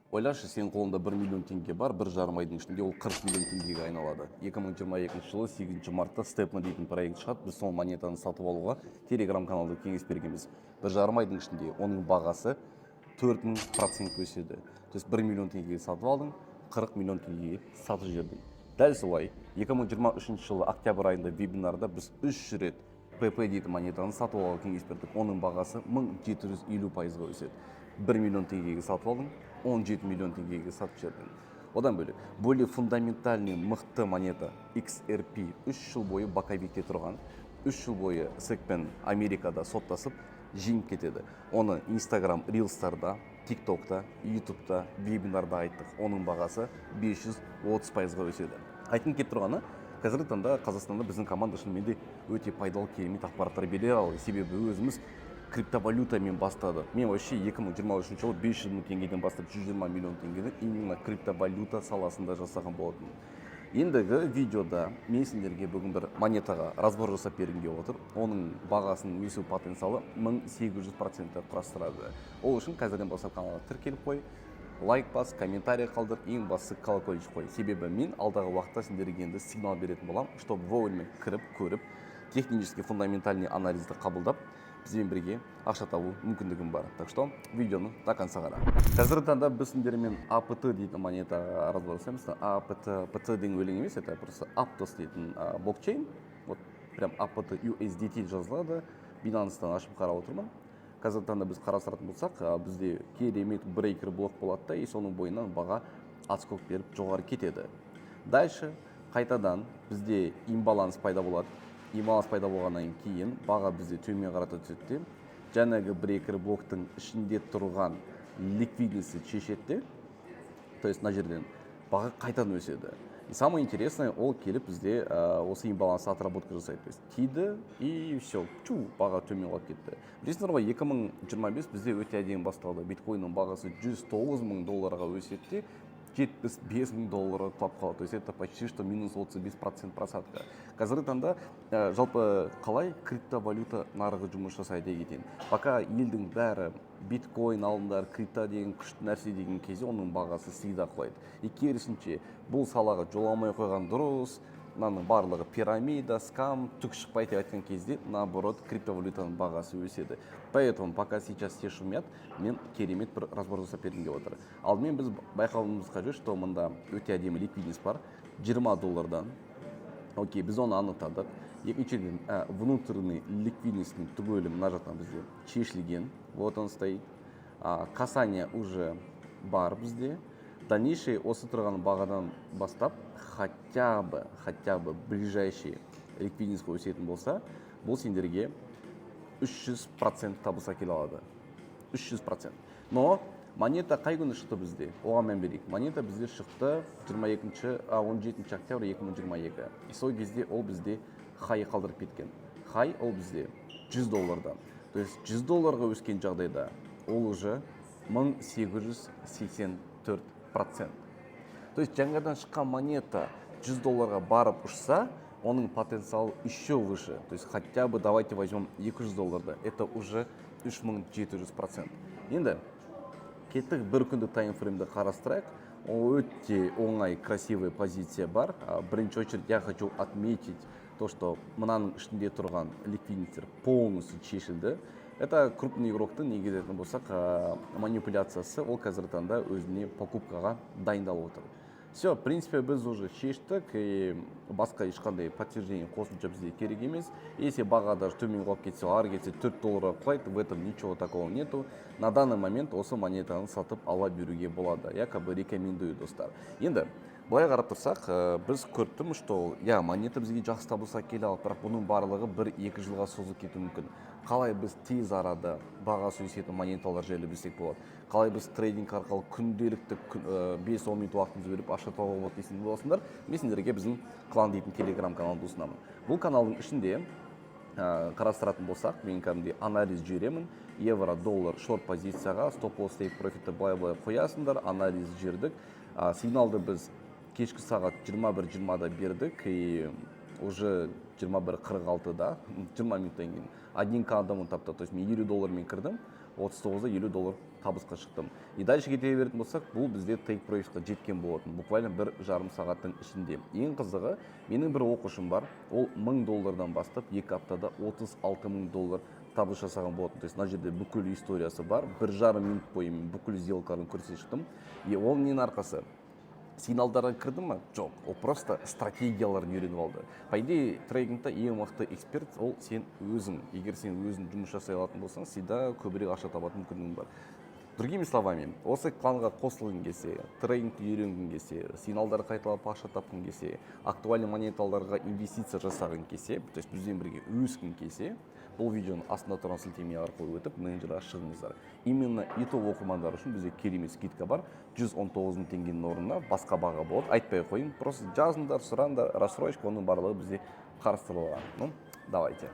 Ойлашы, сен қолында 1 миллион теңге бар, 1,5 айдың ішінде ол 40 миллион теңгеге айналады. 2022 жылы 8 мартта Степна дейтін проект шығады. Біз сол монетаны сатып алуға телеграм-каналда кеңес бергенбіз. 1,5 айдың ішінде оның бағасы 4000% өседі. То есть 1 миллион теңгеге сатып алдың, 40 миллион теңгеге сатып жібердің. Дәл солай 2023 жылы октябрь айында вебинарда біз 3 рет ПП дейтін монетаны сатып алуға кеңес бердік. Оның бағасы 1750%-ға өседі. 1 миллион теңгеге сатып алдың, 17 миллион теңгеге сатып жібердің. Одан бөлек, более фундаментальный мықты монета XRP 3 жыл бойы баковикте тұрған, 3 жыл бойы SEC пен Америкада соттасып жеңіп кетеді. Оны Instagram Reels'тарда, TikTok'та, YouTube'та, вебинарда айттық. Оның бағасы 530%-ға өседі. Айтқым келіп тұрғаны, қазіргі таңда Қазақстанда біздің команда шынымен де өте пайдалы керемет ақпараттар бере алды. Себебі өзіміз криптовалютамен бастады. Мен вообще 2023 жылы 500 мың теңгеден бастап 120 миллион теңгені именно криптовалюта саласында жасаған болатын. Ендігі видеода мен сендерге бүгін бір монетаға разбор жасап бергім келіп отыр. Оның бағасының өсу потенциалы 1800% құрастырады. Ол үшін қазірден бастап каналға тіркеліп қой, лайк бас, комментарий қалдыр, ең бастысы колокольчик қой. Себебі мен алдағы уақытта сендерге енді сигнал беретін болам, чтобы вовремя кіріп, көріп, технически фундаментальный анализді қабылдап, бізбен бірге ақша табу мүмкіндігім бар. Так что видеоны до конца қара. Қазіргі таңда біз сендермен APT дейтін монета разбор жасаймыз. APT деген өлең емес, это просто Aptos дейтін блокчейн. Вот прям APT USDT жазылады. Binance'тан ашып қарап отырмын. Қазіргі таңда біз қарастыратын болсақ, бізде керемет брейкер блок болады да, и соның бойынан баға отскок беріп жоғары кетеді. Дальше қайтадан бізде имбаланс пайда болады. Имбаланс пайда болғаннан кейін баға бізде төмен қарата түседі. Жаңағы брейкер блоктың ішінде тұрған ликвидності шешеді. То есть мына жерден баға қайтадан өседі. И самое интересное, ол келіп бізде осы имбаланс отработка жасайды. То есть тиді и все, баға төмен қалып кетті. Білесіңдер ғой, 2025 бізде өте әдемі басталды. Биткойнның бағасы $109 мың өседі, $75 мың құлап қалады. То есть это почти что минус 35% просадка. Қазіргі таңда жалпы қалай криптовалюта нарығы жұмыс жасайды деген. Пока елдің бәрі биткоин алымдар, крипто деген күшті нәрсе деген кезде оның бағасы сида құлайды. И керісінше бұл салаға жоламай қойған дұрыс, мынаның барлығы пирамида, скам, түк шықпайды деп айтқан кезде, наоборот, криптовалютаның бағасы өседі. Поэтому пока сейчас все шумят, мен керемет бір разбор жасап бергім келіп отыр. Алдымен біз байқауымыз қажет, что мында өте әдемі ликвидность бар, $20. Окей, біз оны анықтадық. Екіншіден, внутренний ликвидностьтің түгелі мына жақтан бізде шешілген. Вот он стоит. Касание уже бар бізде. Дальнейший осы тұрған бағадан бастап хотя бы ближайший ликвидностьқа өсетін болса, бұл сендерге 300% табысқа келе алады. 300%. Но монета қай күні шықты бізде? Оған мән берейік. Монета бізде шықты 17 октябрь 2022. Сол кезде ол бізде хай қалдырып кеткен. Хай ол бізде $100. То есть $100 өскен жағдайда ол уже 1884%. То есть жаңадан шыққан монета $100 барып ұшса, оның потенциалы еще выше. То есть хотя бы давайте возьмем $200. Это уже 3700%. Енді кеттік бір күндік таймфреймді қарастырайық. Ол өте оңай, красивая позиция бар. Бірінші очередь я хочу отметить то, что мынаның ішінде тұрған ликвидностьтер полностью шешілді. Это крупный игроктың негізі айтатын болсақ манипуляциясы, ол қазіргі таңда өзіне покупкаға дайындалып отыр. Все, в принципе, біз уже шештік, и басқа ешқандай подтверждение қосымша бізде керек емес. Если баға даже төмен қалып кетсе, ары кетсе $4 құлайды, в этом ничего такого нету. На данный момент осы монетаны сатып ала беруге болады. Якобы рекомендую, достар. Енді былай қарап тұрсақ, біз көрдім, что монета бізге жақсы табылса келе алып, бірақ бұның барлығы 1-2 жылға созылып кетуі мүмкін. Қалай біз тез арада бағасы өсетін монеталар жайлы білсек болады. Қалай біз трейдинг арқылы күнделікті 5-10 минут уақытымызды беріп ақша табуға болады дейсің боласыңдар. Мен сендерге біздің клан дейтін телеграм каналды ұсынамын. Бұл каналдың ішінде қарастыратын болсақ, мен кәдімгідей анализ жіберемін. Евро, доллар, шорт позицияға, стоп-лосс тейк профитті былай қоясыңдар, анализ жібердік. Сигналды біз кешкі сағат 21:20-да бердік, и уже 21:46-да, 20 минуттан кейін 1К адамын тапты. То есть мен $50 кірдім, $39'да $50 табысқа шықтым. И дальше кете беретін болсақ, бұл бізде Take Project'қа жеткен болатын. Буквально 1,5 сағаттың ішінде. Ең қызығы, менің бір оқушым бар, ол $1000 бастап 2 аптада $36,000 табыс жасаған болатын. То есть мына жерде бүкіл историясы бар. 1,5 минут бойы мен бүкіл сделкаларын көрсетіп шықтым. И ол ненің арқасы? Сигналдарға кірді ма? Жоқ, ол просто стратегияларын үйреніп алды. По идее, трейдингта ең мықты эксперт ол сен өзің. Егер сен өзің жұмыс жасай алатын болсаң, сида көбірек ақша табатын мүмкіндігің бар. Другими словами, осы кланға қосылғың келсе, трейдингті үйренгің келсе, сигналдарды қайталап ақша тапқың келсе, актуальный монеталарға инвестиция жасағың келсе, то есть бізбен бірге өскің келсе, бұл видеоның астында тұрған сілтеме арқылы өтіп менеджерға шығыңыздар. Именно итоп оқырмандар үшін бізде керемет скидка бар. 119 теңгенің орнына басқа баға болады. Айтпай қойын, просто жазыңдар, сұраңдар, рассрочка, оның барлығы бізде қарастырылған. Ну, давайте.